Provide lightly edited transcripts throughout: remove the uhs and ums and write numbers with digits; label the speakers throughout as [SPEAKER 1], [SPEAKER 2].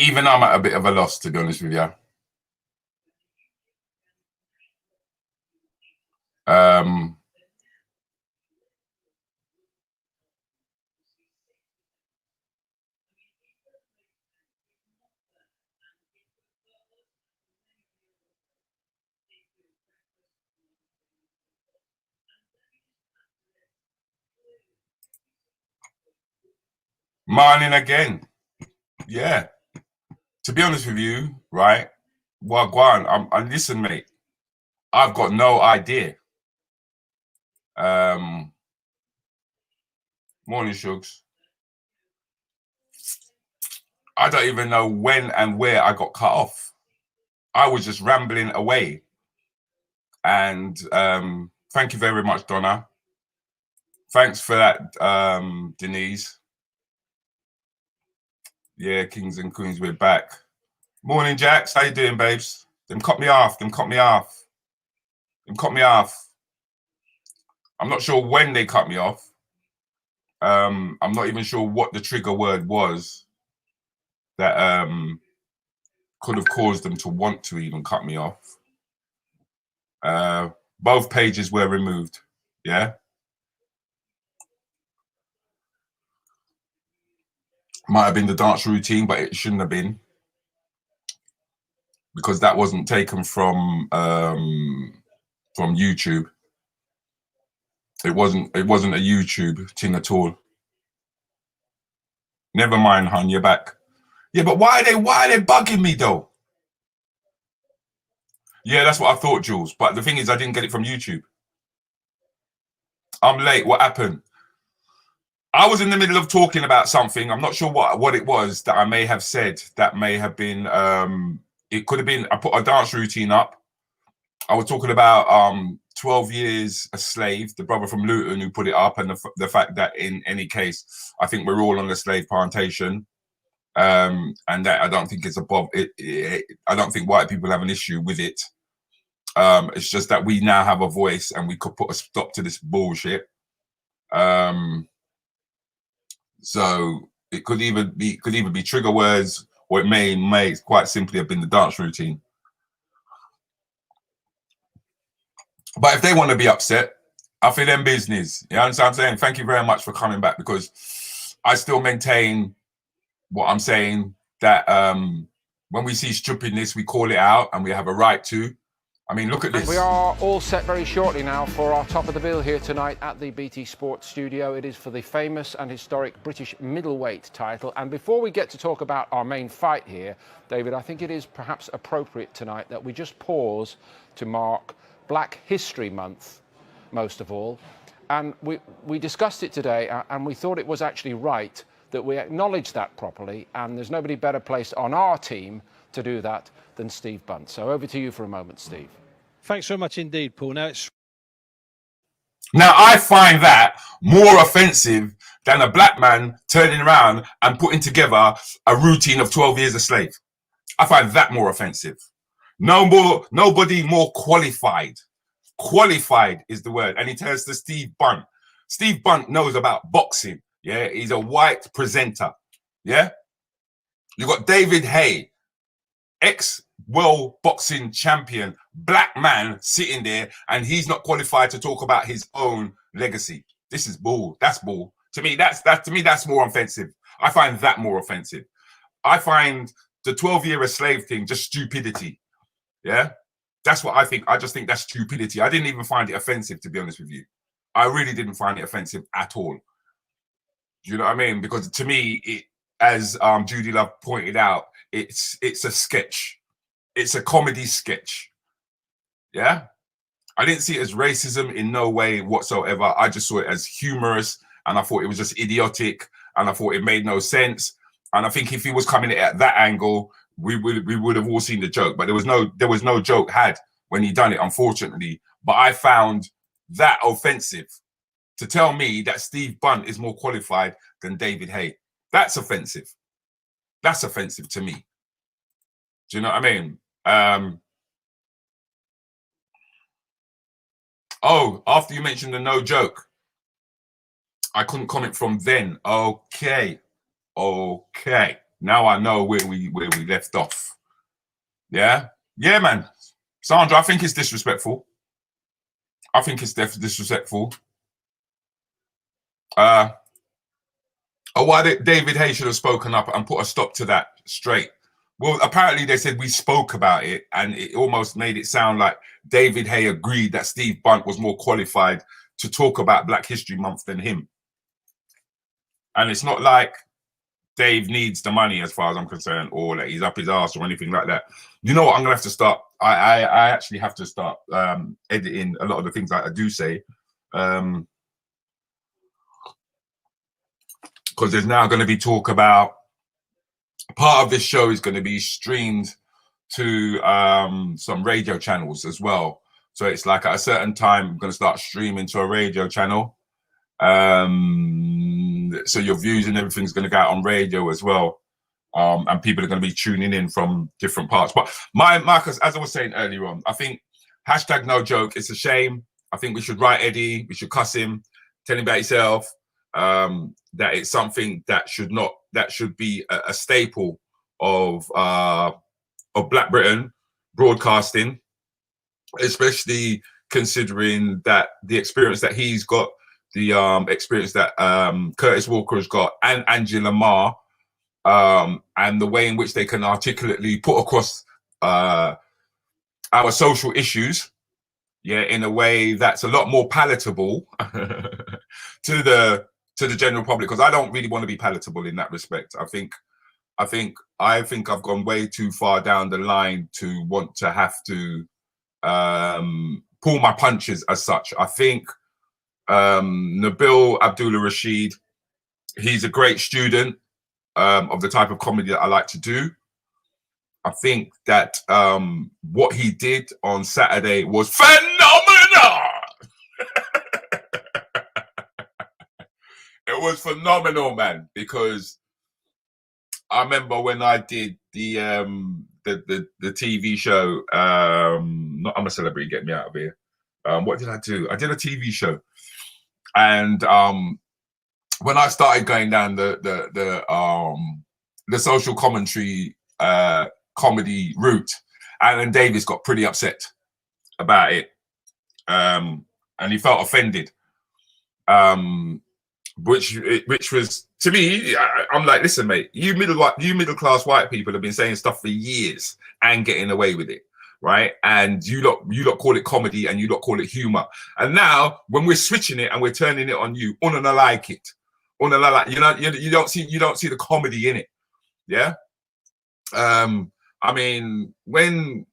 [SPEAKER 1] Even I'm at a bit of a loss, to be honest with you. Morning again. Yeah. To be honest with you, right? Well, go on. Listen, mate. I've got no idea. Morning, Shugs. I don't even know when and where I got cut off. I was just rambling away. And thank you very much, Donna. Thanks for that, Denise. Yeah, Kings and Queens, we're back. Morning, Jax. How you doing, babes? Them cut me off. I'm not sure when they cut me off. I'm not even sure what the trigger word was that could have caused them to want to even cut me off. Both pages were removed. Yeah. Might have been the dance routine, but it shouldn't have been, because that wasn't taken from YouTube. It wasn't a YouTube thing at all. Never mind, hon, you're back. Yeah, but why are they bugging me though? Yeah, that's what I thought, Jules. But the thing is, I didn't get it from YouTube. I'm late. What happened? I was in the middle of talking about something. I'm not sure what it was that I may have said. That may have been, it could have been, I put a dance routine up. I was talking about 12 Years a Slave, the brother from Luton who put it up, and the fact that in any case, I think we're all on the slave plantation. And that I don't think it's above it. I don't think white people have an issue with it. It's just that we now have a voice and we could put a stop to this bullshit. So it could either be trigger words, or it may quite simply have been the dance routine. But if they want to be upset, I feel them business. You understand what I'm saying? Thank you very much for coming back, because I still maintain what I'm saying, that when we see stupidness, we call it out, and we have a right to. I mean, look at this.
[SPEAKER 2] We are all set very shortly now for our top of the bill here tonight at the BT Sports studio. It is for the famous and historic British middleweight title. And before we get to talk about our main fight here, David, I think it is perhaps appropriate tonight that we just pause to mark Black History Month, most of all. And we discussed it today, and we thought it was actually right that we acknowledge that properly. And there's nobody better placed on our team to do that than Steve Bants. So over to you for a moment, Steve.
[SPEAKER 3] Thanks very much indeed, Paul. Now
[SPEAKER 1] I find that more offensive than a black man turning around and putting together a routine of 12 Years a Slave. I find that more offensive. Nobody more qualified. Qualified is the word. And he turns to Steve Bunt. Steve Bunt knows about boxing. Yeah, he's a white presenter. Yeah. You got David Hay, ex-world boxing champion, black man sitting there, and he's not qualified to talk about his own legacy. This is bull. That's bull. To me, that's more offensive. I find that more offensive. I find the 12-year a slave thing just stupidity. Yeah, that's what I think. I just think that's stupidity. I didn't even find it offensive, to be honest with you. I really didn't find it offensive at all. Do you know what I mean? Because to me, as Judy Love pointed out, it's a sketch. It's a comedy sketch. Yeah, I didn't see it as racism in no way whatsoever. I just saw it as humorous, and I thought it was just idiotic, and I thought it made no sense. And I think if he was coming at that angle, we would have all seen the joke. But there was no joke had when he done it, unfortunately. But I found that offensive, to tell me that Steve Bunt is more qualified than David Hay. That's offensive. That's offensive to me. Do you know what I mean? Oh, after you mentioned the no joke, I couldn't comment from then. Okay. Now I know where we left off. Yeah, yeah, man. Sandra, I think it's disrespectful. I think it's disrespectful. Why did David Hay should have spoken up and put a stop to that straight? Well, apparently they said we spoke about it, and it almost made it sound like David Hay agreed that Steve Bunt was more qualified to talk about Black History Month than him. And it's not like Dave needs the money, as far as I'm concerned, or that he's up his ass or anything like that. You know what? I'm gonna have to start. I actually have to start editing a lot of the things that I do say, because there's now going to be talk about part of this show is going to be streamed to some radio channels as well. So it's like at a certain time, I'm going to start streaming to a radio channel. So your views and everything's going to go out on radio as well. And people are going to be tuning in from different parts. But Marcus, as I was saying earlier on, I think hashtag no joke, it's a shame. I think we should write Eddie, we should cuss him, tell him about yourself, that it's something that should be a staple of Black Britain broadcasting, especially considering that the experience that he's got, the experience that Curtis Walker has got, and Angela Marr, and the way in which they can articulately put across our social issues, yeah, in a way that's a lot more palatable to the general public. Because I don't really want to be palatable in that respect. I think I've gone way too far down the line to want to have to pull my punches as such. I think Nabil Abdullah Rashid, he's a great student of the type of comedy that I like to do. I think that what he did on Saturday was phenomenal. It was phenomenal, man, because I remember when I did the TV show, not I'm a Celebrity, Get Me Out of Here. What did I do? I did a TV show, and when I started going down the social commentary comedy route, Alan Davis got pretty upset about it, and he felt offended. Which was, to me, I'm like, listen, mate, you middle class white people have been saying stuff for years and getting away with it, right? And you lot call it comedy and you lot call it humor. And now when we're switching it and we're turning it on you, you don't see the comedy in it, yeah. I mean, when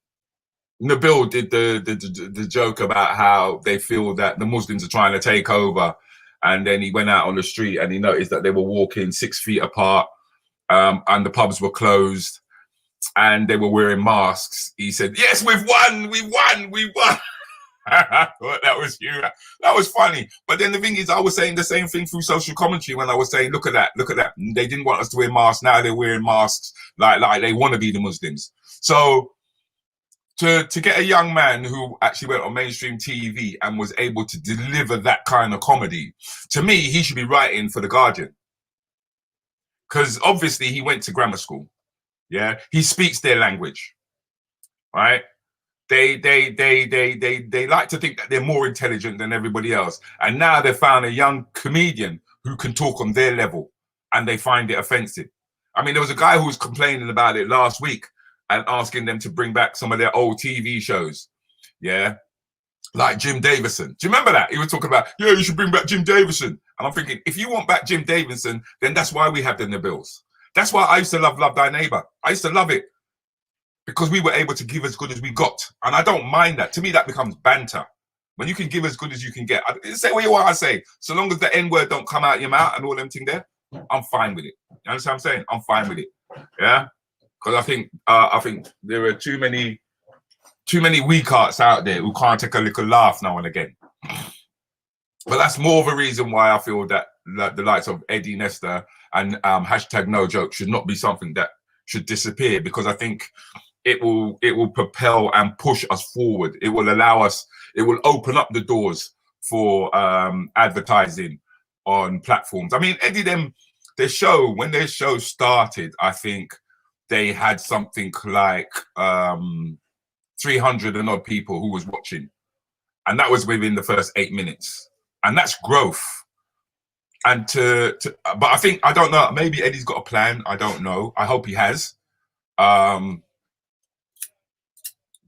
[SPEAKER 1] Nabil did the joke about how they feel that the Muslims are trying to take over, and then he went out on the street and he noticed that they were walking 6 feet apart, and the pubs were closed and they were wearing masks. He said, "Yes, we've won, we won." I thought that was you. That was funny. But then the thing is, I was saying the same thing through social commentary when I was saying, look at that. They didn't want us to wear masks. Now they're wearing masks like they want to be the Muslims. So to get a young man who actually went on mainstream TV and was able to deliver that kind of comedy, to me, he should be writing for The Guardian. Because obviously he went to grammar school. Yeah, he speaks their language, right? They like to think that they're more intelligent than everybody else. And now they've found a young comedian who can talk on their level and they find it offensive. I mean, there was a guy who was complaining about it last week and asking them to bring back some of their old TV shows. Yeah. Like Jim Davison. Do you remember that? He was talking about, yeah, you should bring back Jim Davison. And I'm thinking, if you want back Jim Davison, then that's why we have the Nabils. That's why I used to love Thy Neighbor. I used to love it because we were able to give as good as we got. And I don't mind that. To me, that becomes banter. When you can give as good as you can get. Say what you want to say. So long as the N-word don't come out your mouth and all them thing there, I'm fine with it. You understand what I'm saying? I'm fine with it. Yeah? Because I think there are too many weak hearts out there who can't take a little laugh now and again. But that's more of a reason why I feel that the likes of Eddie Nesta and hashtag no joke should not be something that should disappear, because I think it will propel and push us forward. It will allow us, it will open up the doors for advertising on platforms. I mean, Eddie them when their show started, I think they had something like 300 and odd people who was watching, and that was within the first 8 minutes, and that's growth. And but I don't know, maybe Eddie's got a plan. I don't know. I hope he has. But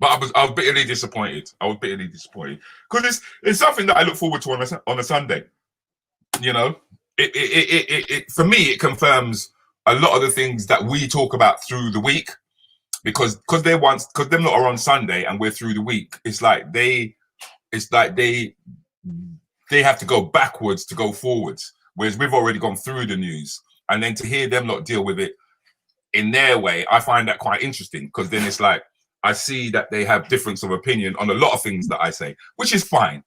[SPEAKER 1] I was bitterly disappointed. Because it's something that I look forward to on a Sunday. You know, it for me, it confirms a lot of the things that we talk about through the week, because them lot are on Sunday and we're through the week. It's like they have to go backwards to go forwards, whereas we've already gone through the news, and then to hear them not deal with it in their way, I find that quite interesting, because then it's like I see that they have difference of opinion on a lot of things that I say, which is fine.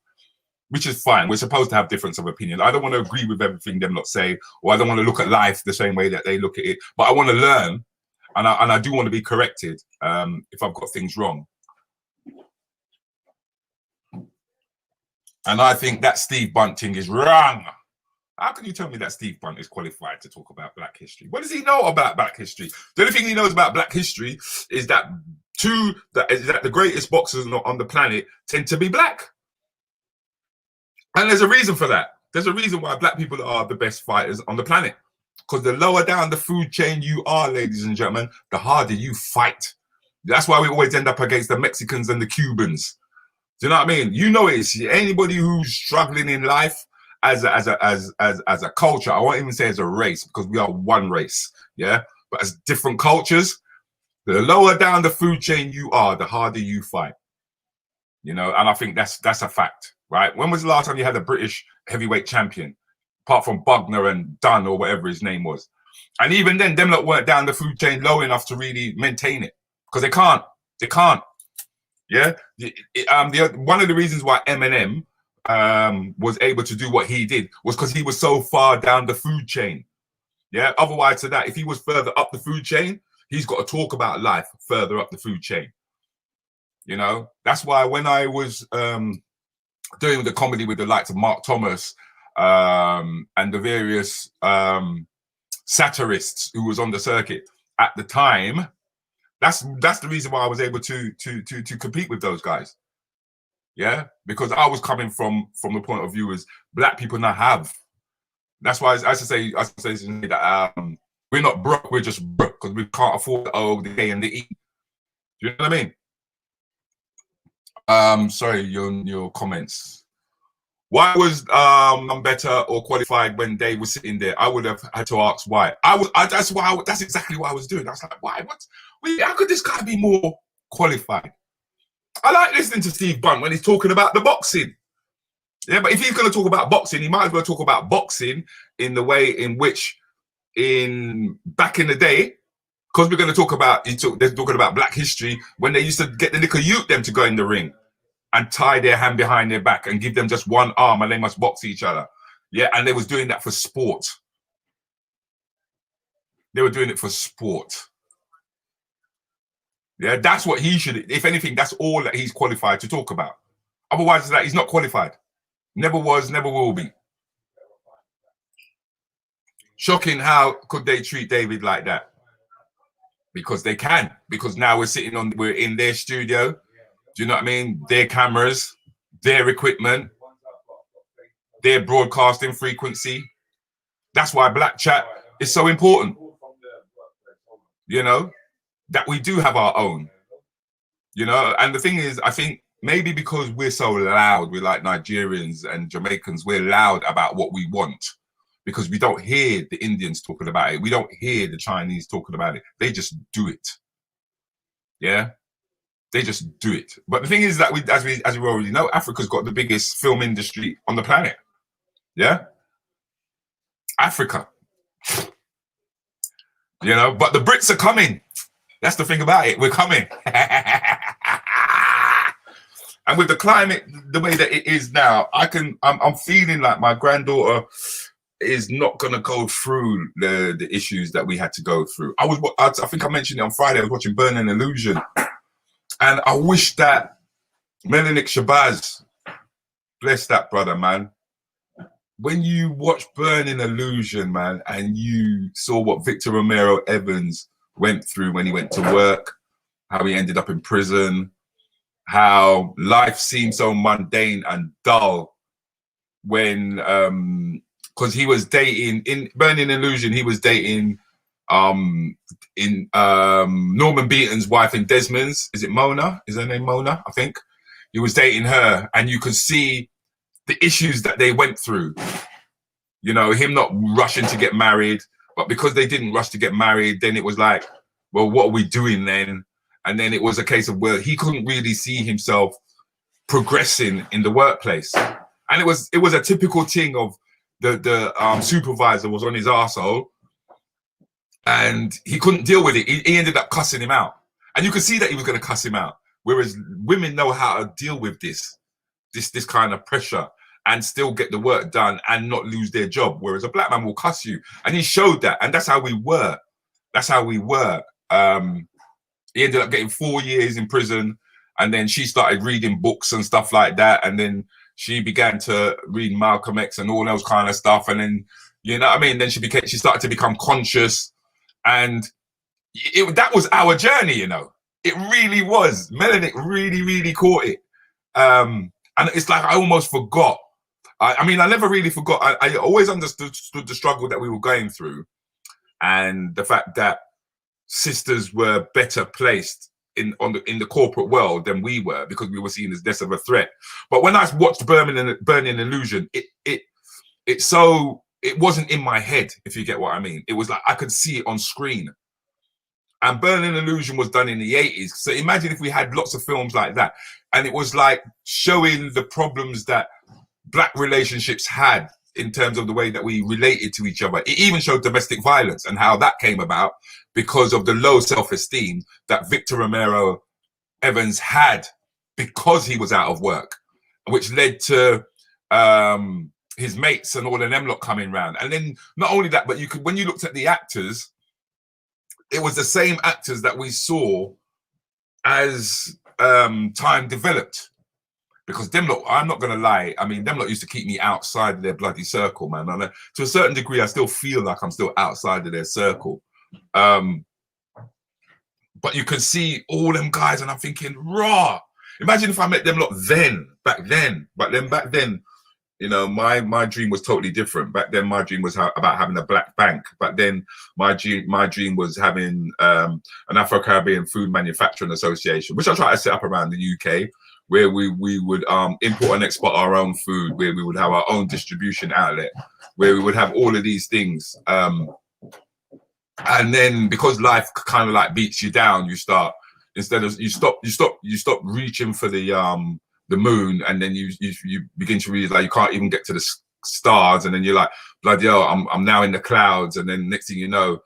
[SPEAKER 1] We're supposed to have difference of opinion. I don't want to agree with everything them lot say, or I don't want to look at life the same way that they look at it, but I want to learn, and I do want to be corrected if I've got things wrong. And I think that Steve Bunt thing is wrong. How can you tell me that Steve Bunt is qualified to talk about Black history? What does he know about Black history? The only thing he knows about Black history is that the greatest boxers on the planet tend to be Black. And there's a reason for that. There's a reason why Black people are the best fighters on the planet. Because the lower down the food chain you are, ladies and gentlemen, the harder you fight. That's why we always end up against the Mexicans and the Cubans. Do you know what I mean? You know, it's anybody who's struggling in life as a culture. I won't even say as a race, because we are one race, yeah. But as different cultures, the lower down the food chain you are, the harder you fight. You know, and I think that's a fact, right? When was the last time you had a British heavyweight champion, apart from Bugner and Dunn or whatever his name was? And even then, them lot weren't down the food chain low enough to really maintain it, because they can't. They can't. Yeah. One of the reasons why Eminem was able to do what he did was because he was so far down the food chain. Yeah. Otherwise, to that, if he was further up the food chain, he's got to talk about life further up the food chain. You know, that's why when I was doing the comedy with the likes of Mark Thomas and the various satirists who was on the circuit at the time, that's the reason why I was able to compete with those guys. Yeah, because I was coming from the point of view as Black people now have. That's why I say that we're not broke, we're just broke because we can't afford the O, the A, and the E. Do you know what I mean? Sorry, your comments. Why was none better or qualified when Dave was sitting there? I would have had to ask why. That's exactly what I was doing. I was like, why? How could this guy be more qualified? I like listening to Steve Bunt when he's talking about the boxing. Yeah, but if he's going to talk about boxing, he might as well talk about boxing in the way in which, back in the day, because we're going to talk about, they're talking about Black history, when they used to get the little youth them to go in the ring and tie their hand behind their back and give them just one arm and they must box each other. Yeah, and they was doing that for sport. They were doing it for sport. Yeah, that's what he should, if anything, that's all that he's qualified to talk about. Otherwise, he's not qualified. Never was, never will be. Shocking, how could they treat David like that? Because they can. Because now we're in their studio. Do you know what I mean? Their cameras, their equipment, their broadcasting frequency. That's why Black Chat is so important. You know, that we do have our own. You know, and the thing is, I think maybe because we're so loud, we're like Nigerians and Jamaicans, we're loud about what we want. Because we don't hear the Indians talking about it. We don't hear the Chinese talking about it. They just do it. Yeah? They just do it. But the thing is that as we already know, Africa's got the biggest film industry on the planet. Yeah? Africa. You know, but the Brits are coming. That's the thing about it. We're coming. And with the climate the way that it is now, I'm feeling like my granddaughter is not going to go through the issues that we had to go through. I think I mentioned it on Friday. I was watching Burn an Illusion. And I wish that Menelik Shabazz, bless that brother, man. when you watch Burning Illusion, man, and you saw what Victor Romero Evans went through when he went to work, how he ended up in prison, how life seemed so mundane and dull when, because he was dating, in Burning Illusion, he was dating Norman Beaton's wife in Desmond's. Is it Mona? Is her name Mona? I think. He was dating her, and you could see the issues that they went through. You know, him not rushing to get married, but because they didn't rush to get married, then it was like, well, what are we doing then? And then it was a case of where he couldn't really see himself progressing in the workplace. And it was a typical thing of the supervisor was on his arsehole and he couldn't deal with it. He ended up cussing him out. And you could see that he was going to cuss him out. Whereas women know how to deal with this kind of pressure and still get the work done and not lose their job. Whereas a black man will cuss you. And he showed that. And that's how we were. That's how we were. He ended up getting 4 years in prison. And then she started reading books and stuff like that. And then she began to read Malcolm X and all those kind of stuff. And then, you know what I mean? Then she started to become conscious. And that was our journey, you know. It really was. Melanic really, really caught it. And it's like I almost forgot. I mean, I never really forgot. I always understood the struggle that we were going through and the fact that sisters were better placed in the corporate world than we were because we were seen as less of a threat. But when I watched Burning Illusion, it wasn't in my head, if you get what I mean. It was like I could see it on screen. And Burning Illusion was done in the 80s. So imagine if we had lots of films like that. And it was like showing the problems that black relationships had in terms of the way that we related to each other. It even showed domestic violence and how that came about because of the low self-esteem that Victor Romero Evans had because he was out of work, which led to his mates and all of them lot coming round. And then not only that, but when you looked at the actors, it was the same actors that we saw as time developed. Because them lot, I'm not going to lie, I mean, them lot used to keep me outside of their bloody circle, man. And to a certain degree, I still feel like I'm still outside of their circle. But you can see all them guys and I'm thinking, raw. Imagine if I met them lot back then. You know, my dream was totally different. Back then, my dream was about having a black bank. Back then, my dream was having an Afro-Caribbean Food Manufacturing Association, which I tried to set up around the UK, where we would import and export our own food, where we would have our own distribution outlet, where we would have all of these things. And then because life kind of like beats you down, you stop reaching for the moon, and then you begin to realize you can't even get to the stars, and then you're like, bloody hell, I'm now in the clouds, and then next thing you know,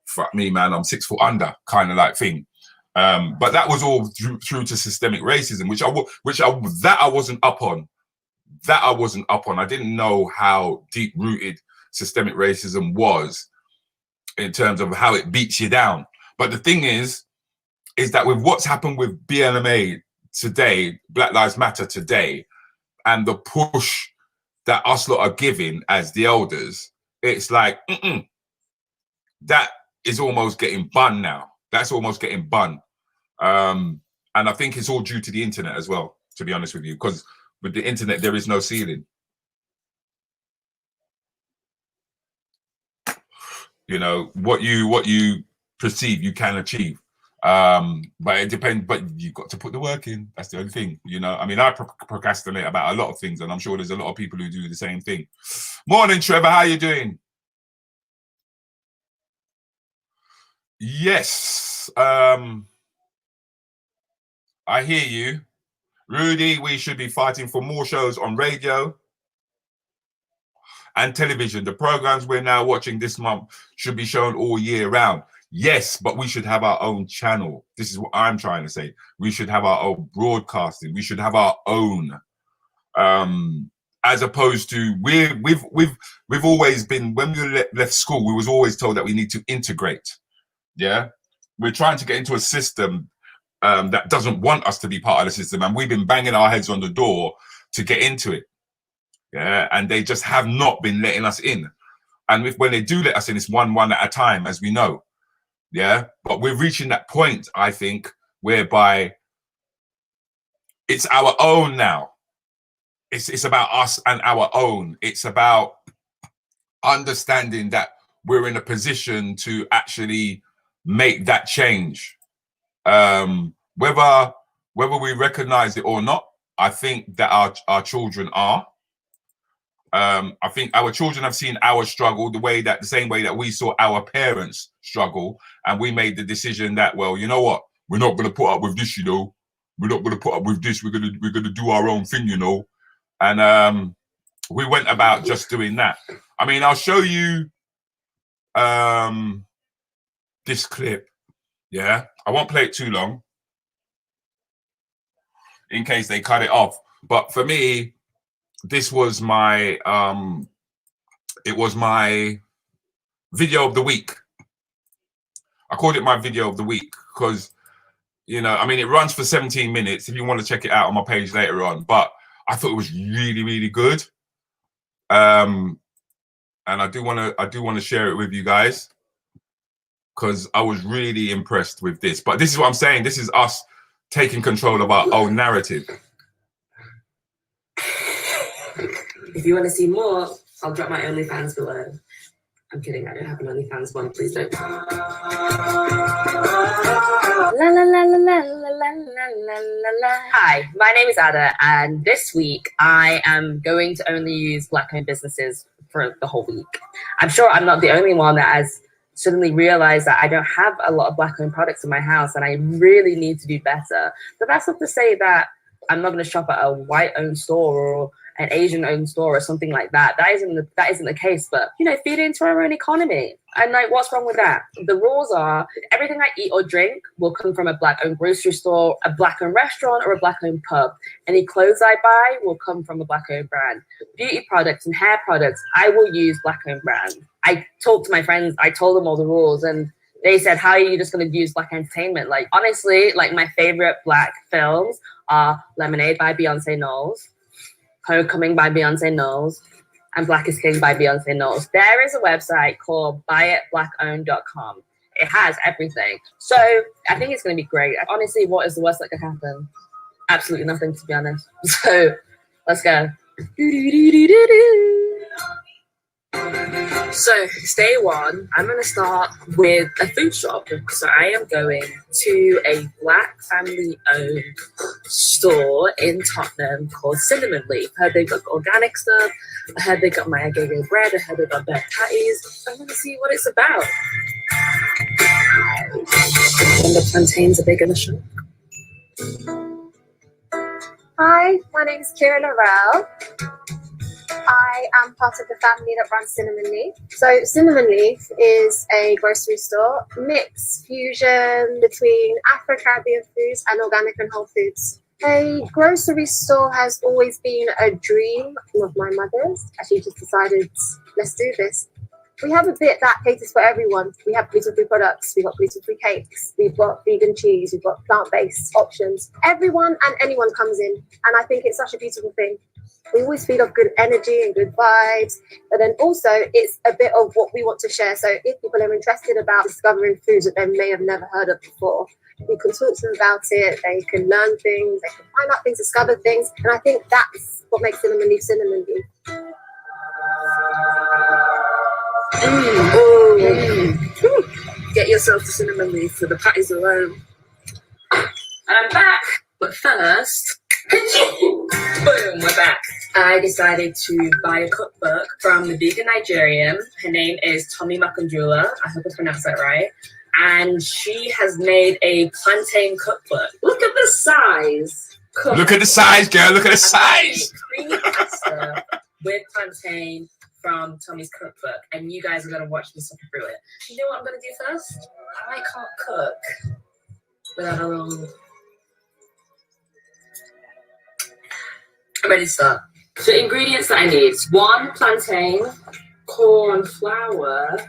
[SPEAKER 1] fuck me, man, I'm 6 foot under, kind of like thing. But that was all through to systemic racism, which I wasn't up on. I didn't know how deep rooted systemic racism was in terms of how it beats you down. But the thing is that with what's happened with BLMA today, Black Lives Matter today, and the push that us lot are giving as the elders, it's like, that is almost getting bun now. That's almost getting bun. And I think it's all due to the internet as well, to be honest with you, because with the internet, there is no ceiling. You know, what you perceive, you can achieve. But it depends, but you've got to put the work in. That's the only thing, you know. I mean, I procrastinate about a lot of things, and I'm sure there's a lot of people who do the same thing. Morning, Trevor, how you doing? Yes, I hear you. Rudi, we should be fighting for more shows on radio and television. The programs we're now watching this month should be shown all year round. Yes, but we should have our own channel. This is what I'm trying to say. We should have our own broadcasting. We should have our own, as opposed to we've always been, when we left school, we was always told that we need to integrate. Yeah, we're trying to get into a system that doesn't want us to be part of the system, and we've been banging our heads on the door to get into it. Yeah, and they just have not been letting us in. And when they do let us in, it's one at a time, as we know. Yeah, but we're reaching that point, I think, whereby it's our own now. It's about us and our own. It's about understanding that we're in a position to actually make that change. Whether we recognize it or not, I think that our children are. I think our children have seen our struggle the same way that we saw our parents struggle, and we made the decision that, well, you know what, we're not going to put up with this, you know, we're not going to put up with this. We're gonna do our own thing, you know, and we went about just doing that. I mean, I'll show you this clip. Yeah, I won't play it too long in case they cut it off. But for me, this was my it was my video of the week. I called it my video of the week because, you know, I mean, it runs for 17 minutes if you want to check it out on my page later on, but I thought it was really, really good. And I do want to share it with you guys because I was really impressed with this. But this is what I'm saying. This is us taking control of our own narrative.
[SPEAKER 4] If you want to see more, I'll drop my OnlyFans below. I'm kidding, I don't have an OnlyFans one, please don't. La la la la la la la la la. Hi, my name is Ada, and this week I am going to only use Black-owned businesses for the whole week. I'm sure I'm not the only one that has suddenly realized that I don't have a lot of Black-owned products in my house, and I really need to do better. But that's not to say that I'm not going to shop at a white-owned store or an Asian-owned store or something like that. That isn't the case. But, you know, feed into our own economy. And, like, what's wrong with that? The rules are everything I eat or drink will come from a Black-owned grocery store, a Black-owned restaurant, or a Black-owned pub. Any clothes I buy will come from a Black-owned brand. Beauty products and hair products, I will use Black-owned brand. I talked to my friends. I told them all the rules, and they said, how are you just going to use Black entertainment? Like, honestly, like, my favorite Black films are Lemonade by Beyonce Knowles, Homecoming by Beyonce Knowles, and Black is King by Beyonce Knowles. There is a website called buyitblackowned.com. It has everything. So I think it's going to be great. Honestly, what is the worst that could happen? Absolutely nothing, to be honest. So let's go. So, day one, I'm going to start with a food shop. So I am going to a Black family-owned store in Tottenham called Cinnamon Leaf. I heard they've got organic stuff. I heard they got my agave bread. I heard they got their patties. So I'm going to see what it's about. And the plantains are big in the shop.
[SPEAKER 5] Hi, my name is Kira Laurel. I am part of the family that runs Cinnamon Leaf. So Cinnamon Leaf is a grocery store, mixed fusion between Afro-Caribbean foods and organic and whole foods. A grocery store has always been a dream of my mother's. She just decided, let's do this. We have a bit that caters for everyone. We have gluten-free products, we've got gluten-free cakes, we've got vegan cheese, we've got plant-based options. Everyone and anyone comes in, and I think it's such a beautiful thing. We always feed off good energy and good vibes, but then also it's a bit of what we want to share. So if people are interested about discovering foods that they may have never heard of before, we can talk to them about it, they can learn things, they can find out things, discover things, and I think that's what makes Cinnamon Leaf Cinnamon Leaf.
[SPEAKER 4] Get yourself to Cinnamon Leaf for the patties alone. And I'm back, but first, boom, we're back. I decided to buy a cookbook from the vegan Nigerian. Her name is Tommy Makanjula. I hope I pronounced that right. And she has made a plantain cookbook. Look at the size.
[SPEAKER 1] Look at the size, girl. Look at the size.
[SPEAKER 4] Creamy pasta with plantain from Tommy's cookbook, and you guys are going to watch me suffer through it. You know what I'm going to do first? I can't cook without a roll. I'm ready to start. So ingredients that I need: 1 plantain, corn flour,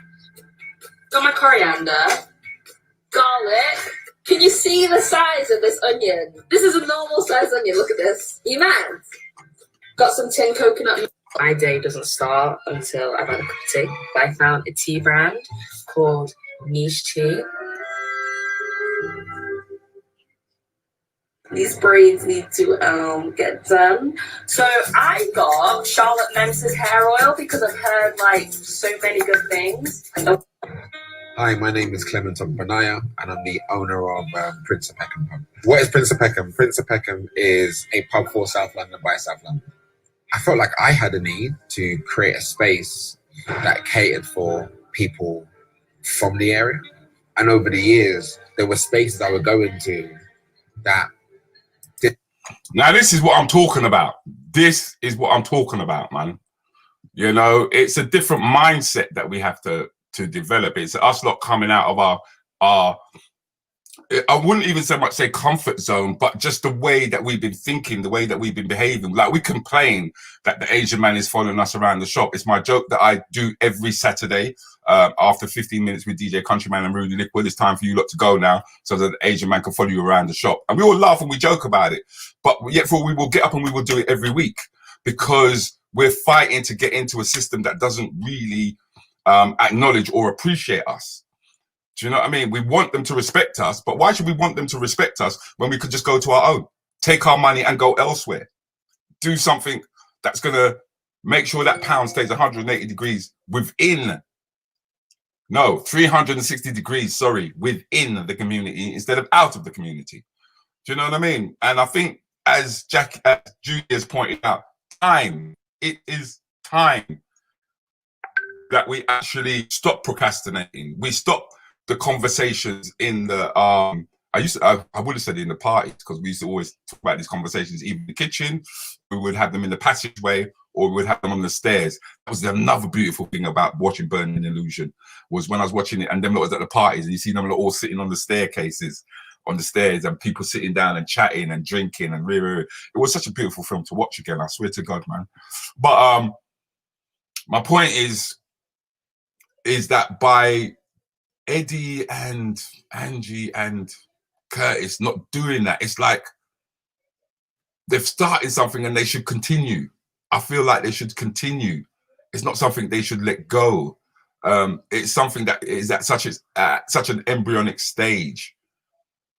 [SPEAKER 4] got my coriander, garlic. Can you see the size of this onion? This is a normal size onion. Look at this. You mad? Got some tin coconut. My day doesn't start until I've had a cup of tea. But I found a tea brand called Niche Tea. These braids need to get done. So I got Charlotte Memphis hair oil because I've heard like so many good things.
[SPEAKER 6] Hi, my name is Clement Banaya, and I'm the owner of Prince of Peckham Pub. What is Prince of Peckham? Prince of Peckham is a pub for South London by South London. I felt like I had a need to create a space that catered for people from the area. And over the years, there were spaces I would go into that.
[SPEAKER 1] Now, this is what I'm talking about. This is what I'm talking about, man. You know, it's a different mindset that we have to develop. It's us lot coming out of our I wouldn't even so much say comfort zone, but just the way that we've been thinking, the way that we've been behaving. Like, we complain that the Asian man is following us around the shop. It's my joke that I do every Saturday after 15 minutes with DJ Countryman and Rudi Lickwood. It's time for you lot to go now so that the Asian man can follow you around the shop. And we all laugh and we joke about it. But yet we will get up and we will do it every week because we're fighting to get into a system that doesn't really acknowledge or appreciate us. Do you know what I mean? We want them to respect us, but why should we want them to respect us when we could just go to our own, take our money and go elsewhere, do something that's going to make sure that pound stays 180 degrees within, no, 360 degrees, sorry, within the community instead of out of the community. Do you know what I mean? And I think, as Judy has pointed out, it is time that we actually stop procrastinating. We stop the conversations in the I would have said in the parties, because we used to always talk about these conversations either in the kitchen, we would have them in the passageway, or we would have them on the stairs. That was another beautiful thing about watching Burning Illusion, was when I was watching it and them lot was at the parties and you see them all sitting on the staircases, on the stairs, and people sitting down and chatting and drinking and it was such a beautiful film to watch again, I swear to God, man. But my point is that by Eddie and Angie and Curtis not doing that, it's like they've started something and they should continue. I feel like they should continue. It's not something they should let go. It's something that is at such an embryonic stage,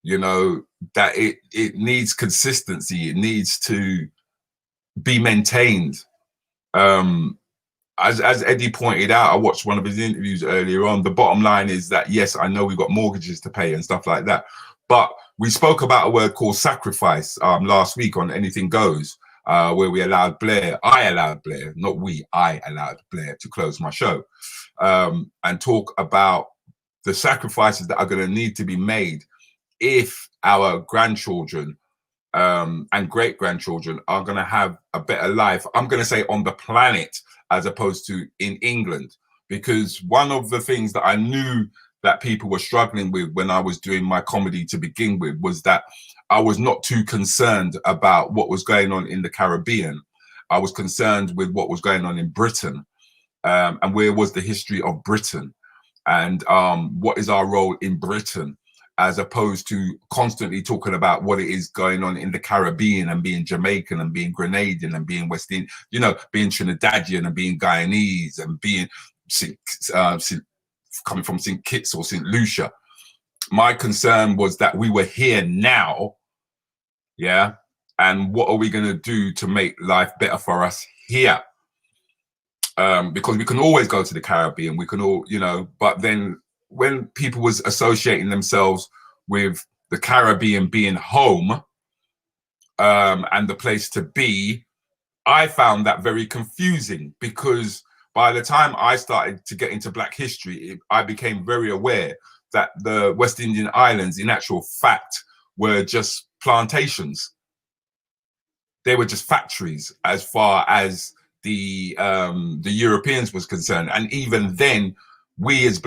[SPEAKER 1] you know, that it needs consistency. It needs to be maintained. As Eddie pointed out, I watched one of his interviews earlier on. The bottom line is that, yes, I know we've got mortgages to pay and stuff like that. But we spoke about a word called sacrifice last week on Anything Goes, where we allowed Blair, I allowed Blair, not we, I allowed Blair to close my show and talk about the sacrifices that are going to need to be made if our grandchildren and great-grandchildren are going to have a better life, I'm going to say on the planet, as opposed to in England. Because one of the things that I knew that people were struggling with when I was doing my comedy to begin with was that I was not too concerned about what was going on in the Caribbean. I was concerned with what was going on in Britain, and where was the history of Britain, and what is our role in Britain, as opposed to constantly talking about what it is going on in the Caribbean and being Jamaican and being Grenadian and being West Indian, you know, being Trinidadian and being Guyanese and being coming from St. Kitts or St. Lucia. My concern was that we were here now, yeah, and what are we going to do to make life better for us here? Because we can always go to the Caribbean, we can all, you know, but then when people was associating themselves with the Caribbean being home and the place to be, I found that very confusing, because by the time I started to get into Black history, I became very aware that the West Indian Islands, in actual fact, were just plantations. They were just factories as far as the Europeans was concerned. And even then, we as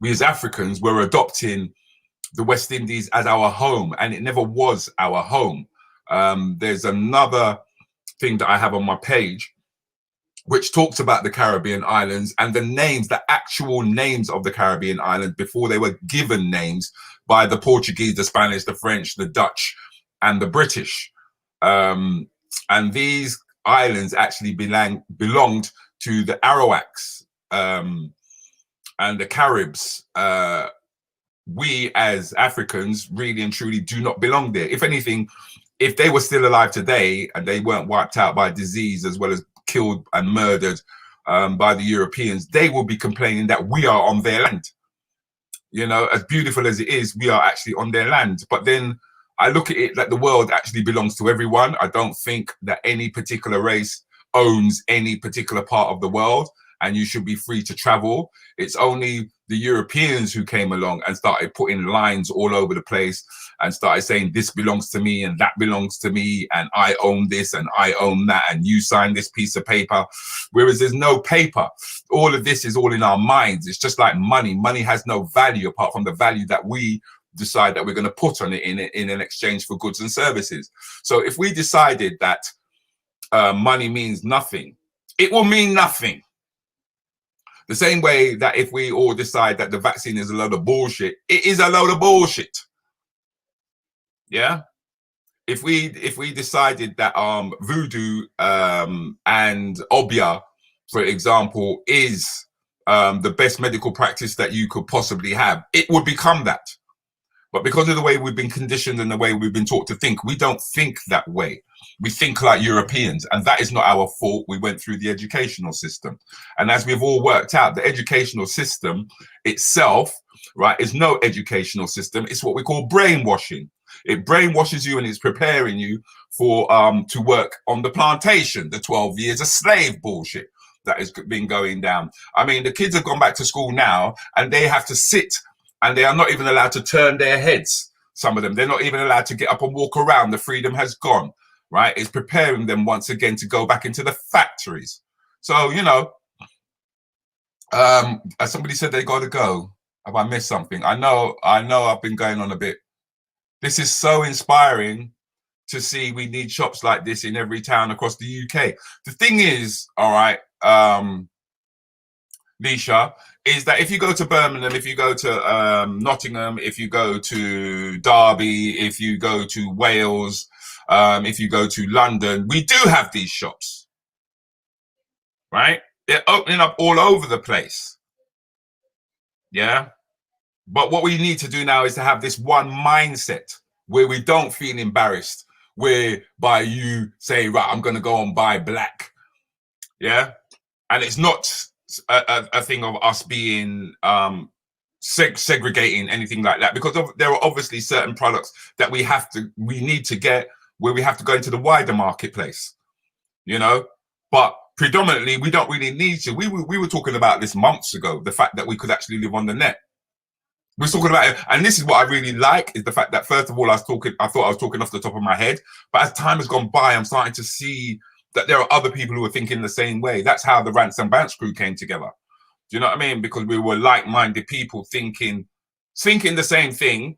[SPEAKER 1] we as Africans were adopting the West Indies as our home, and it never was our home. There's another thing that I have on my page which talks about the Caribbean islands and the names, the actual names of the Caribbean islands before they were given names by the Portuguese, the Spanish, the French, the Dutch, and the British. And these islands actually belonged to the Arawaks and the Caribs. We as Africans really and truly do not belong there. If anything, if they were still alive today and they weren't wiped out by disease as well as killed and murdered by the Europeans, they will be complaining that we are on their land. You know, as beautiful as it is, we are actually on their land. But then I look at it that the world actually belongs to everyone. I don't think that any particular race owns any particular part of the world, and you should be free to travel. It's only the Europeans who came along and started putting lines all over the place and started saying this belongs to me and that belongs to me and I own this and I own that and you sign this piece of paper, whereas there's no paper. All of this is all in our minds. It's just like money. Money has no value apart from the value that we decide that we're going to put on it in an exchange for goods and services. So if we decided that money means nothing, it will mean nothing. The same way that if we all decide that the vaccine is a load of bullshit, it is a load of bullshit. Yeah. If we decided that voodoo and obia, for example, is the best medical practice that you could possibly have, it would become that. But because of the way we've been conditioned and the way we've been taught to think, we don't think that way. We think like Europeans, and that is not our fault. We went through the educational system. And as we've all worked out, the educational system itself, right, is no educational system. It's what we call brainwashing. It brainwashes you and it's preparing you for to work on the plantation, the 12 years of slave bullshit that has been going down. I mean, the kids have gone back to school now and they have to sit and they are not even allowed to turn their heads. Some of them, they're not even allowed to get up and walk around. The freedom has gone, right? It's preparing them once again to go back into the factories. So, you know, as somebody said, they got to go. Have I missed something? I know I've been going on a bit. This is so inspiring to see. We need shops like this in every town across the UK. The thing is, all right, Leisha, is that if you go to Birmingham, if you go to Nottingham, if you go to Derby, if you go to Wales, if you go to London, we do have these shops, right? They're opening up all over the place. Yeah. But what we need to do now is to have this one mindset where we don't feel embarrassed, whereby you say, right, I'm going to go and buy black. Yeah. And it's not a thing of us being segregating anything like that, because there are obviously certain products that we need to get where we have to go into the wider marketplace, you know, but predominantly we don't really need to. We were talking about this months ago, the fact that we could actually live on the net. We're talking about it, and this is what I really like, is the fact that first of all, I thought I was talking off the top of my head, but as time has gone by, I'm starting to see that there are other people who are thinking the same way. That's how the Rants and Bants crew came together. Do you know what I mean? Because we were like-minded people thinking the same thing,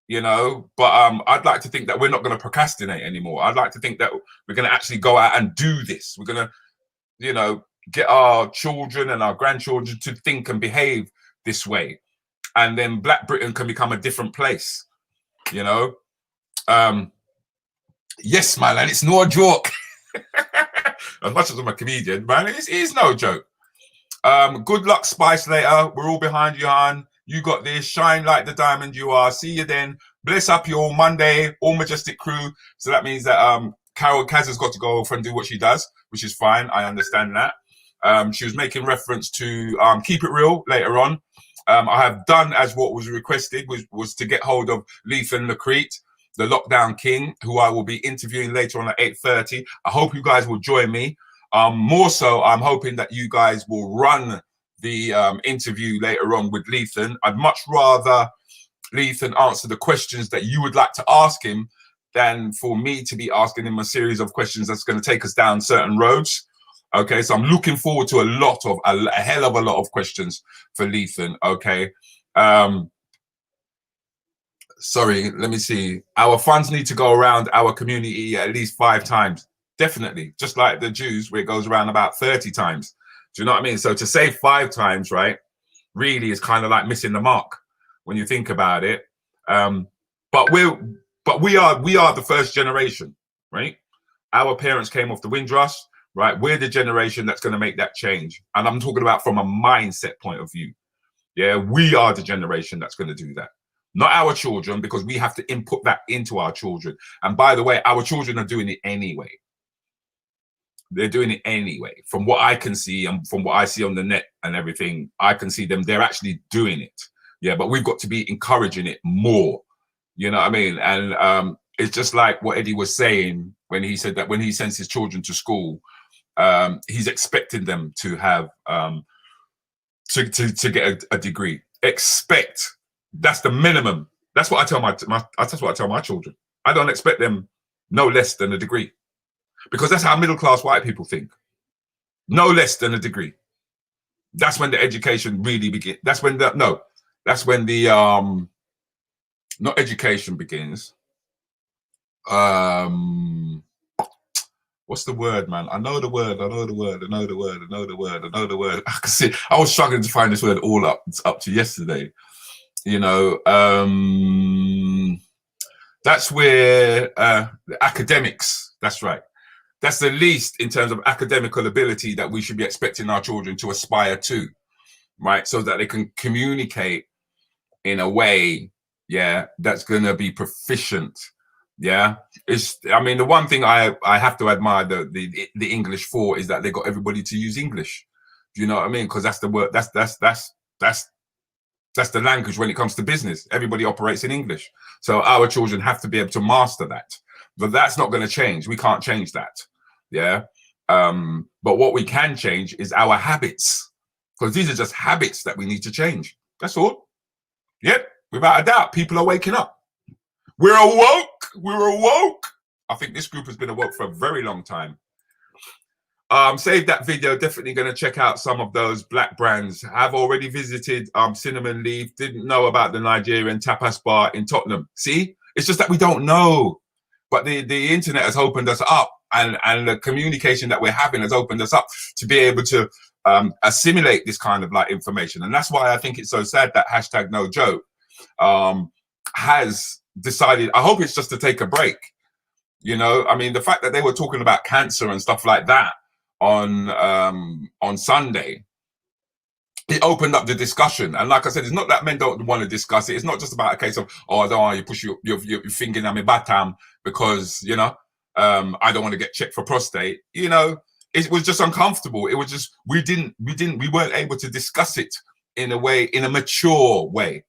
[SPEAKER 1] you know, but I'd like to think that we're not going to procrastinate anymore. I'd like to think that we're going to actually go out and do this. We're going to, you know, get our children and our grandchildren to think and behave this way. And then Black Britain can become a different place, you know. Yes, man, and it's no joke. As much as I'm a comedian, man, it's no joke. Good luck, Spice, later. We're all behind you, hon. You got this. Shine like the diamond you are. See you then. Bless up your Monday, all majestic crew. So that means that Carol Kaz has got to go off and do what she does, which is fine. I understand that. She was making reference to Keep It Real later on. I have done as what was requested, was to get hold of Lethan Lacrete, the Lockdown King, who I will be interviewing later on at 8:30. I hope you guys will join me. More so, I'm hoping that you guys will run the interview later on with Lethan. I'd much rather Lethan answer the questions that you would like to ask him than for me to be asking him a series of questions that's going to take us down certain roads. Okay, so I'm looking forward to a hell of a lot of questions for Lethan. Okay. Sorry, let me see. Our funds need to go around our community at least 5 times. Definitely. Just like the Jews, where it goes around about 30 times. Do you know what I mean? So to say 5 times, right, really is kind of like missing the mark when you think about it. But we are the first generation, right? Our parents came off the Windrush, right? We're the generation that's going to make that change. And I'm talking about from a mindset point of view. Yeah, we are the generation that's going to do that. Not our children, because we have to input that into our children. And by the way, our children are doing it anyway. They're doing it anyway. From what I can see and from what I see on the net and everything, I can see them. They're actually doing it. Yeah, but we've got to be encouraging it more. You know what I mean? And it's just like what Eddie was saying when he said that when he sends his children to school, he's expecting them to have to get a degree. Expect. That's the minimum. That's what I tell that's what I tell my children. I don't expect them no less than a degree, because that's how middle class white people think. No less than a degree. That's when the education really begins. That's when the not education begins. What's the word, man? I know the word. I can see. I was struggling to find this word all up to yesterday. You know, that's where the academics. That's right. That's the least in terms of academical ability that we should be expecting our children to aspire to, right? So that they can communicate in a way, yeah, that's going to be proficient. Yeah, I mean, the one thing I have to admire the English for is that they got everybody to use English. Do you know what I mean? Because that's the word. That's the language when it comes to business. Everybody operates in English. So our children have to be able to master that. But that's not going to change. We can't change that. Yeah. But what we can change is our habits, because these are just habits that we need to change. That's all. Yep. Without a doubt, people are waking up. We're awoke. We're awoke. I think this group has been awoke for a very long time. Save that video. Definitely going to check out some of those black brands. Have already visited Cinnamon Leaf. Didn't know about the Nigerian tapas bar in Tottenham. See, it's just that we don't know. But the internet has opened us up, and the communication that we're having has opened us up to be able to assimilate this kind of like information. And that's why I think it's so sad that hashtag no joke has decided, I hope it's just to take a break. You know, I mean, the fact that they were talking about cancer and stuff like that on Sunday, it opened up the discussion. And like I said, it's not that men don't want to discuss it. It's not just about a case of, oh, I don't want you push your finger in my batam because, you know, I don't want to get checked for prostate. You know, it was just uncomfortable. It was just, we weren't able to discuss it in a mature way.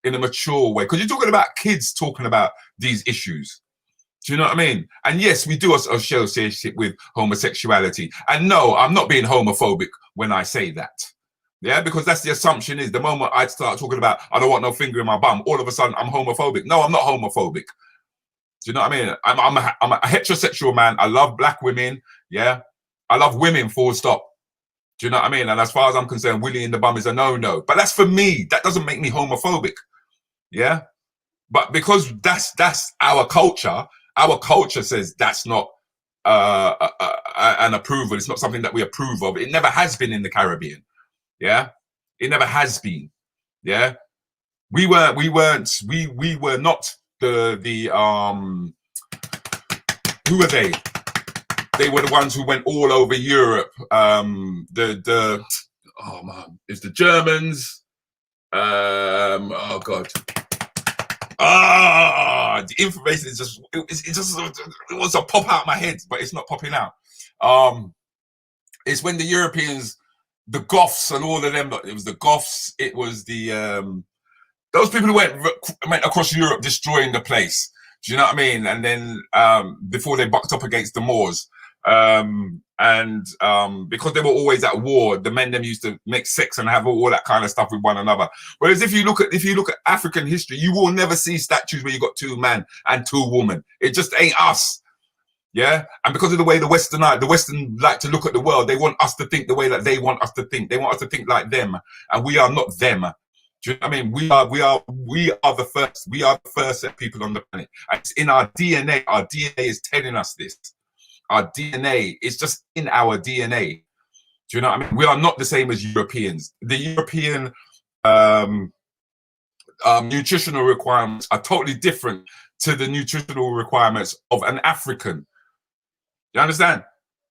[SPEAKER 1] Because you're talking about kids talking about these issues. Do you know what I mean? And yes, we do associate it with homosexuality. And no, I'm not being homophobic when I say that. Yeah, because that's the assumption is the moment I start talking about, I don't want no finger in my bum, all of a sudden I'm homophobic. No, I'm not homophobic. Do you know what I mean? I'm a heterosexual man. I love black women. Yeah. I love women, full stop. Do you know what I mean? And as far as I'm concerned, willy in the bum is a no-no. But that's for me. That doesn't make me homophobic. Yeah. But because that's our culture says that's not an approval. It's not something that we approve of. It never has been in the Caribbean. Yeah. It never has been. Yeah. We were not the who were they? They were the ones who went all over Europe. Oh man, it's the Germans. Oh God. The information is just it wants to pop out my head, but it's not popping out. It's when the Europeans, the Goths and all of them, it was the Goths, it was the those people who went across Europe destroying the place. Do you know what I mean? And then before they bucked up against the Moors. Because they were always at war, the men them used to make sex and have all that kind of stuff with one another. Whereas if you look at African history, you will never see statues where you got 2 men and 2 women. It just ain't us. Yeah. And because of the way the Western like to look at the world, they want us to think the way that they want us to think. They want us to think like them, and we are not them. Do you know what I mean? We are the first. We are the first set of people on the planet. And it's in our DNA. Our DNA is telling us this. Our DNA is just in our DNA. Do you know what I mean? We are not the same as Europeans. The European nutritional requirements are totally different to the nutritional requirements of an African. You understand?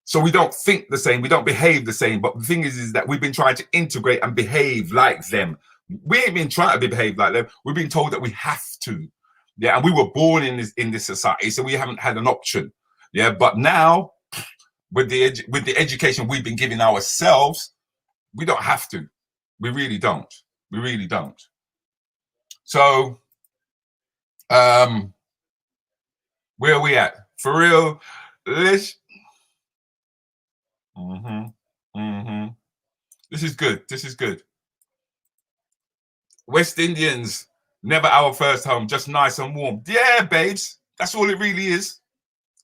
[SPEAKER 1] So we don't think the same, we don't behave the same. But the thing is that we've been trying to integrate and behave like them. We ain't been trying to behave like them. We've been told that we have to. Yeah, and we were born in this society, so we haven't had an option. Yeah, but now with the education we've been giving ourselves, we don't have to. We really don't. We really don't. So, where are we at? For real, Lish. This is good. This is good. West Indians, never our first home, just nice and warm. Yeah, babes. That's all it really is.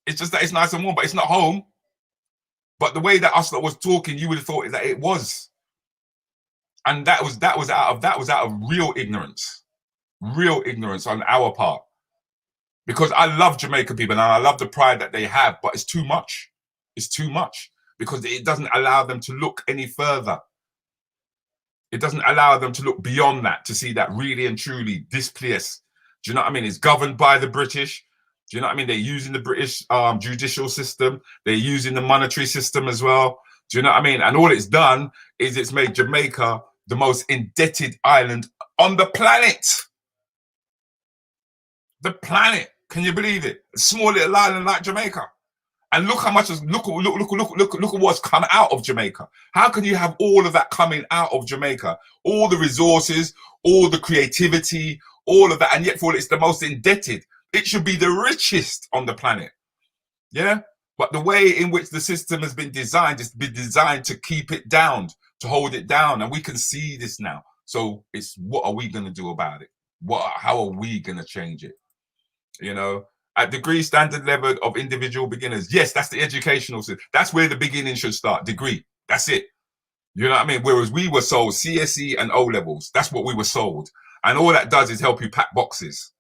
[SPEAKER 1] It's just that it's nice and warm, but it's not home. But the way that us lot was talking, you would have thought that it was. And that was out of real ignorance on our part. Because I love Jamaican people and I love the pride that they have, but it's too much. It's too much because it doesn't allow them to look any further. It doesn't allow them to look beyond that to see that really and truly this place, do you know what I mean, is governed by the British. Do you know what I mean? They're using the British judicial system. They're using the monetary system as well. Do you know what I mean? And all it's done is it's made Jamaica the most indebted island on the planet. The planet. Can you believe it? A small little island like Jamaica. And look how much look at what's come out of Jamaica. How can you have all of that coming out of Jamaica? All the resources, all the creativity, all of that, and yet for it's the most indebted. It should be the richest on the planet. Yeah? But the way in which the system has been designed, it's been designed to keep it down, to hold it down. And we can see this now. So it's what are we going to do about it? How are we going to change it? You know, at degree standard level of individual beginners. Yes, that's the educational system. That's where the beginning should start. Degree. That's it. You know what I mean? Whereas we were sold CSE and O levels. That's what we were sold. And all that does is help you pack boxes.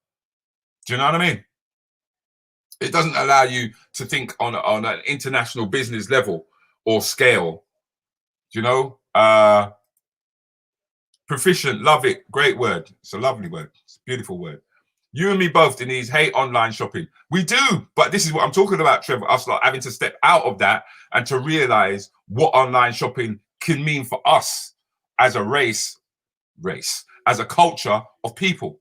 [SPEAKER 1] Do you know what I mean? It doesn't allow you to think on an international business level or scale. Do you know? Proficient, love it. Great word. It's a lovely word. It's a beautiful word. You and me both, Denise, hate online shopping. We do, but this is what I'm talking about, Trevor. Us like having to step out of that and to realize what online shopping can mean for us as a race, as a culture of people.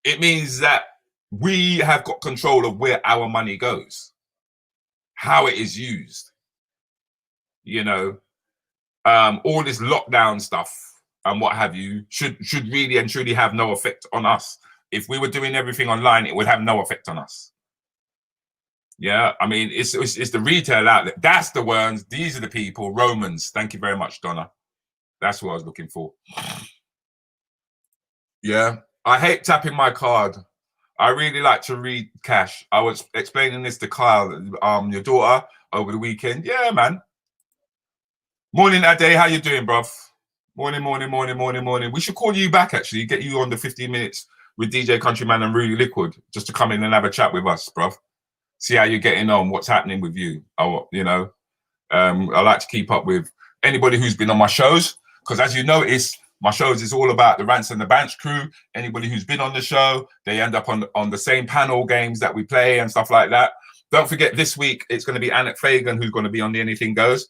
[SPEAKER 1] It means that we have got control of where our money goes, how it is used. You know, all this lockdown stuff and what have you should really and truly have no effect on us. If we were doing everything online, it would have no effect on us. Yeah, I mean, it's the retail outlet. That's the ones. These are the people. Romans. Thank you very much, Donna. That's what I was looking for. Yeah, I hate tapping my card. I really like to read cash. I was explaining this to Kyle, your daughter, over the weekend. Yeah, man. Morning, Ade. How you doing, bruv? Morning. We should call you back, actually. Get you on the 15 minutes with DJ Countryman and Rudi Lickwood, just to come in and have a chat with us, bruv. See how you're getting on, what's happening with you. You know, I like to keep up with anybody who's been on my shows, because as you notice, my shows is all about the Rants and the Bants crew. Anybody who's been on the show, they end up on the same panel games that we play and stuff like that. Don't forget, this week, it's going to be Annette Fagan who's going to be on the Anything Goes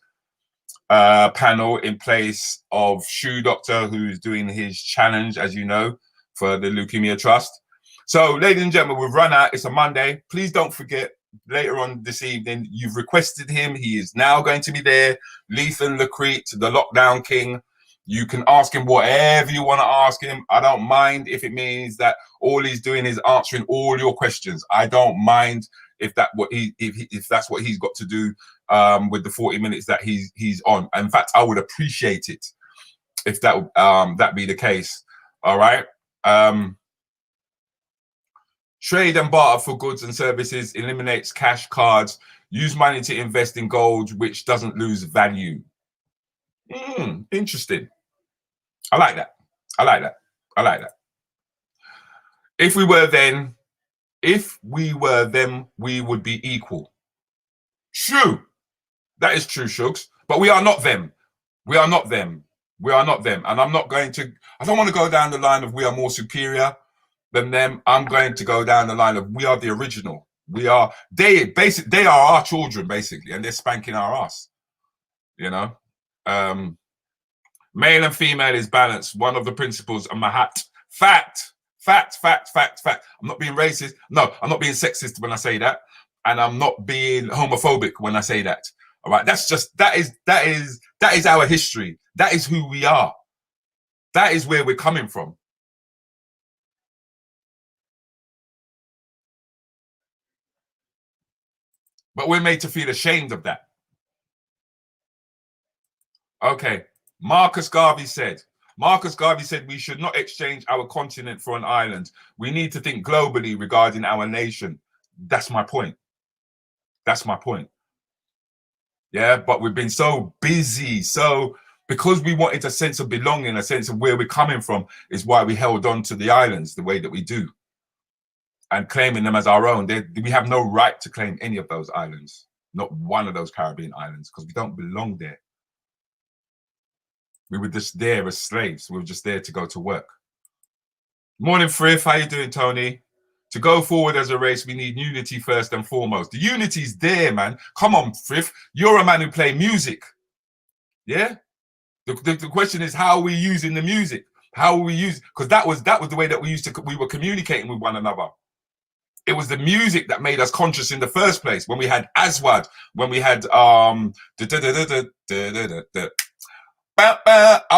[SPEAKER 1] panel in place of Shoe Doctor, who's doing his challenge, as you know, for the Leukemia Trust. So, ladies and gentlemen, we've run out. It's a Monday. Please don't forget, later on this evening, you've requested him. He is now going to be there. Lethan Lacrete, the Lockdown King. You can ask him whatever you want to ask him. I don't mind if it means that all he's doing is answering all your questions. I don't mind if that's what he's got to do with the 40 minutes that he's on. In fact, I would appreciate it if that be the case. All right. Trade and barter for goods and services, eliminates cash cards, use money to invest in gold, which doesn't lose value. Interesting. I like that. If we were them, we would be equal. True. That is true, Shugs. But we are not them. And I don't want to go down the line of we are more superior than them. I'm going to go down the line of we are the original. We are, they are our children, basically, and they're spanking our ass, you know. Male and female is balance. One of the principles of Mahat. Fact. I'm not being racist. No, I'm not being sexist when I say that. And I'm not being homophobic when I say that. All right. That's just, that is our history. That is who we are. That is where we're coming from. But we're made to feel ashamed of that. Okay. Marcus Garvey said we should not exchange our continent for an island. We need to think globally regarding our nation. That's my point. That's my point. Yeah, but we've been so busy. So because we wanted a sense of belonging, a sense of where we're coming from, is why we held on to the islands the way that we do. And claiming them as our own. We have no right to claim any of those islands. Not one of those Caribbean islands, because we don't belong there. We were just there as slaves. We were just there to go to work. Morning, Frith. How you doing, Tony? To go forward as a race, we need unity first and foremost. The unity's there, man. Come on, Frith. You're a man who play music. Yeah? The question is, how are we using the music? How are we using? Because that was the way that we were communicating with one another. It was the music that made us conscious in the first place. When we had Aswad, when we had I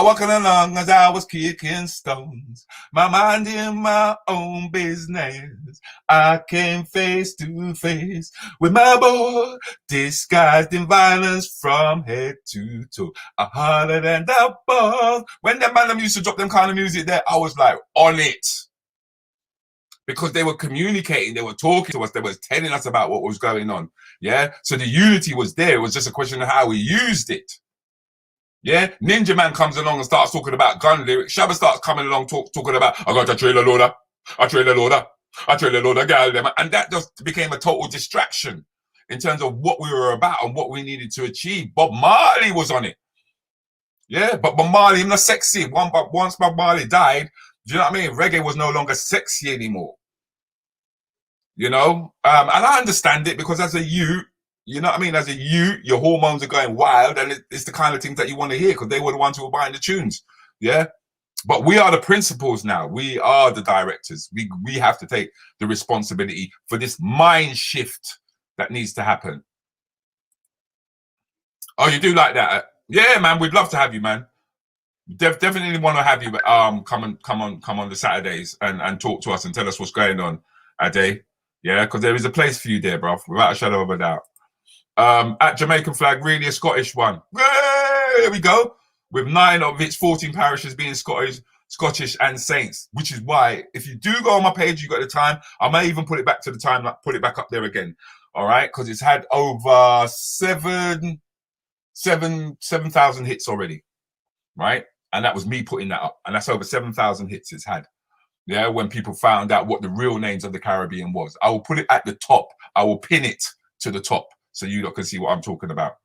[SPEAKER 1] walking along as I was kicking stones, my mind in my own business. I came face to face with my boy, disguised in violence from head to toe. I hollered and I bawled. When that man used to drop them kind of music there, I was like on it. Because they were communicating, they were talking to us, they were telling us about what was going on. Yeah. So the unity was there. It was just a question of how we used it. Yeah. Ninja Man comes along and starts talking about gun lyrics. Shabba starts coming along talking about, I got a trailer loader, gal. And that just became a total distraction in terms of what we were about and what we needed to achieve. Bob Marley was on it. Yeah. But Bob Marley, him not sexy. Once Bob Marley died, do you know what I mean? Reggae was no longer sexy anymore. You know? And I understand it because as a youth, you know what I mean? As a youth, your hormones are going wild and it's the kind of things that you want to hear because they were the ones who were buying the tunes. Yeah? But we are the principals now. We are the directors. We have to take the responsibility for this mind shift that needs to happen. Oh, you do like that? Yeah, man. We'd love to have you, man. Definitely want to have you come on the Saturdays and talk to us and tell us what's going on, Ade. Yeah, because there is a place for you there, bro, without a shadow of a doubt. At Jamaican Flag, really a Scottish one. There we go. With 9 of its 14 parishes being Scottish and Saints, which is why if you do go on my page, you got the time. I may even put it back to the time, put it back up there again. All right, because it's had over 7,000 hits already. Right. And that was me putting that up. And that's over 7,000 hits it's had. Yeah, when people found out what the real names of the Caribbean was. I will put it at the top. I will pin it to the top so you lot can see what I'm talking about.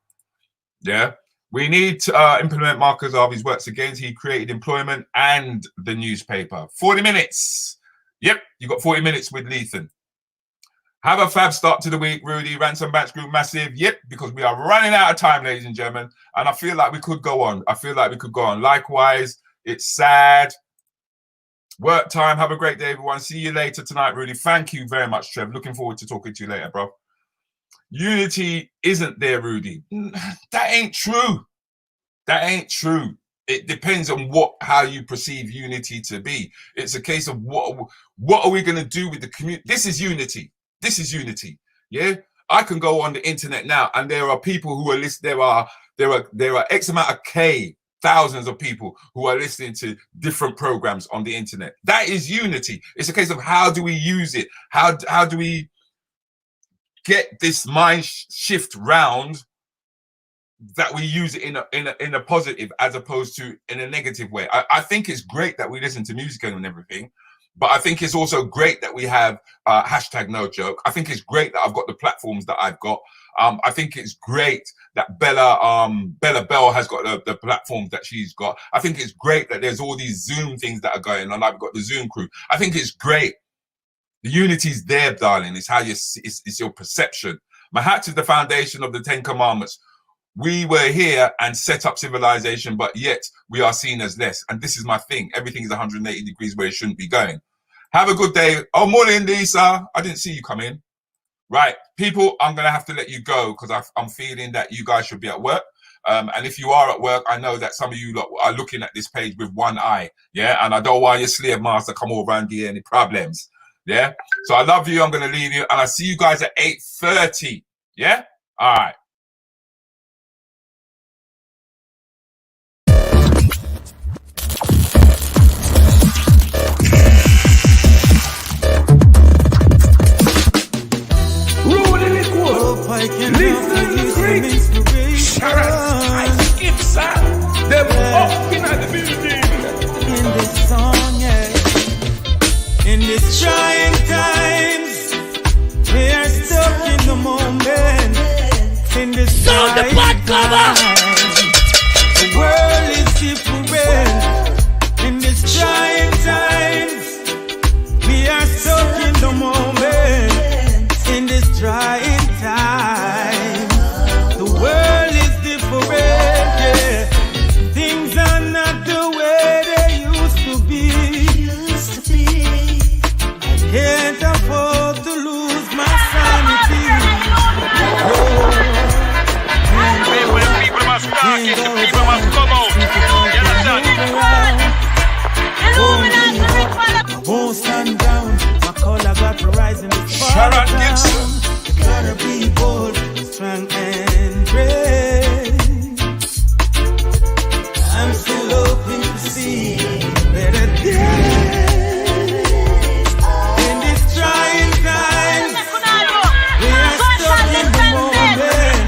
[SPEAKER 1] Yeah. We need to implement Marcus Garvey's works again. He created employment and the newspaper. 40 minutes. Yep, you got 40 minutes with Lethan. Have a fab start to the week, Rudi. Rants and Bants group massive. Yep, because we are running out of time, ladies and gentlemen. And I feel like we could go on. Likewise, it's sad. Work time. Have a great day, everyone. See you later tonight, Rudi. Thank you very much, Trev. Looking forward to talking to you later, bro. Unity isn't there, Rudi. That ain't true. That ain't true. It depends on how you perceive unity to be. It's a case of what are we going to do with the community? This is unity. This is unity. Yeah, I can go on the internet now, and there are people who are listening. There are X amount of thousands of people who are listening to different programs on the internet. That is unity. It's a case of how do we use it? How do we get this mind shift round that we use it in a positive as opposed to in a negative way? I think it's great that we listen to music and everything. But I think it's also great that we have hashtag no joke. I think it's great that I've got the platforms that I've got. I think it's great that Bella Bell has got the platforms that she's got. I think it's great that there's all these Zoom things that are going on. I've got the Zoom crew. I think it's great The unity's there, darling. It's how you see, it's your perception. My hat to the foundation of the 10 Commandments. We were here and set up civilization, but yet we are seen as less. And this is my thing. Everything is 180 degrees where it shouldn't be going. Have a good day. Oh, morning, Lisa. I didn't see you come in. Right, people, I'm going to have to let you go because I'm feeling that you guys should be at work. And if you are at work, I know that some of you lot are looking at this page with one eye. Yeah, and I don't want your slave master come over and give any problems. Yeah, so I love you. I'm going to leave you. And I see you guys at 8:30. Yeah, all right. Rudi Lickwood, listen, Sharon, them up in the building.
[SPEAKER 7] In this song, yeah. In these trying times, we are stuck in the moment. In this trying times, the world is different. In these trying times, we are stuck in the moment. In this trying time, the world is different. Yeah. Things are not the way they used to be. I can't afford to lose my sanity.
[SPEAKER 8] When people must talk, the people must come out.
[SPEAKER 7] I won't stand down. My color got to rise in this far down. Gotta be bold, strong and brave. I'm still hoping to see better days. In this trying times, we are stuck in the moment.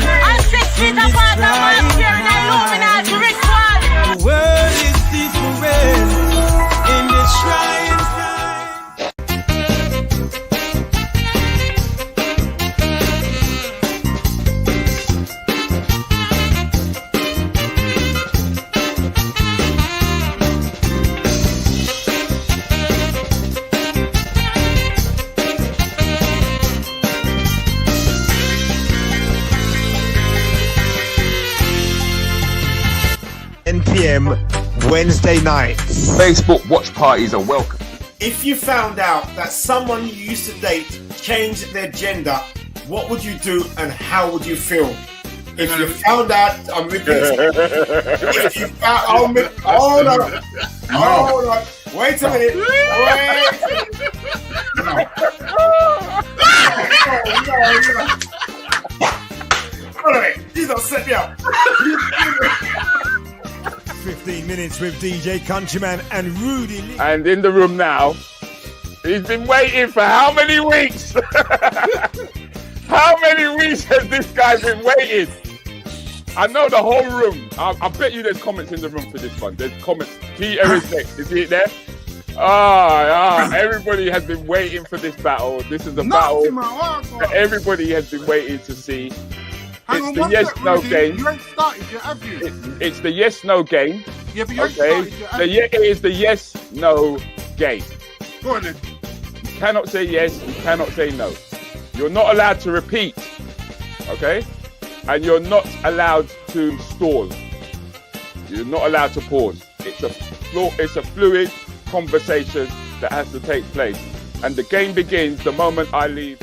[SPEAKER 7] In this trying times, the world is different. In this trying times.
[SPEAKER 9] PM Wednesday nights.
[SPEAKER 1] Facebook watch parties are welcome.
[SPEAKER 10] If you found out that someone you used to date changed their gender, what would you do and how would you feel? If you found out, I'm repeating. If you found, hold on. Wait a minute. No. Hold on a minute. You don't set me up.
[SPEAKER 9] 15 minutes with DJ Countryman and Rudi Lickwood.
[SPEAKER 11] And in the room now, he's been waiting for how many weeks? How many weeks has this guy been waiting? I know the whole room. I bet you there's comments in the room for this one. There's comments. Peter is next. Is he there? Everybody has been waiting for this battle. This is a battle that everybody has been waiting to see. It's the yes/no game.
[SPEAKER 12] You ain't started yet, have you?
[SPEAKER 11] It's the yes/no game.
[SPEAKER 12] Yeah, but you ain't started yet.
[SPEAKER 11] It is the yes/no game.
[SPEAKER 12] Go on then.
[SPEAKER 11] You cannot say yes. You cannot say no. You're not allowed to repeat. Okay, and you're not allowed to stall. You're not allowed to pause. It's a fluid conversation that has to take place, and the game begins the moment I leave.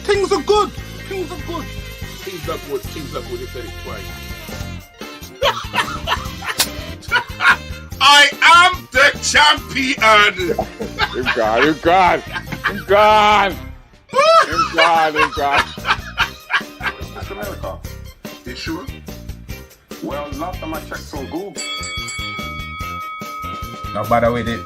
[SPEAKER 12] Things are good. Things are good.
[SPEAKER 1] Things are good. Things are good. You said it twice. I am the champion.
[SPEAKER 11] He's gone.
[SPEAKER 12] That's America. You sure? Well, last time I checked on Google.
[SPEAKER 13] No bother with it.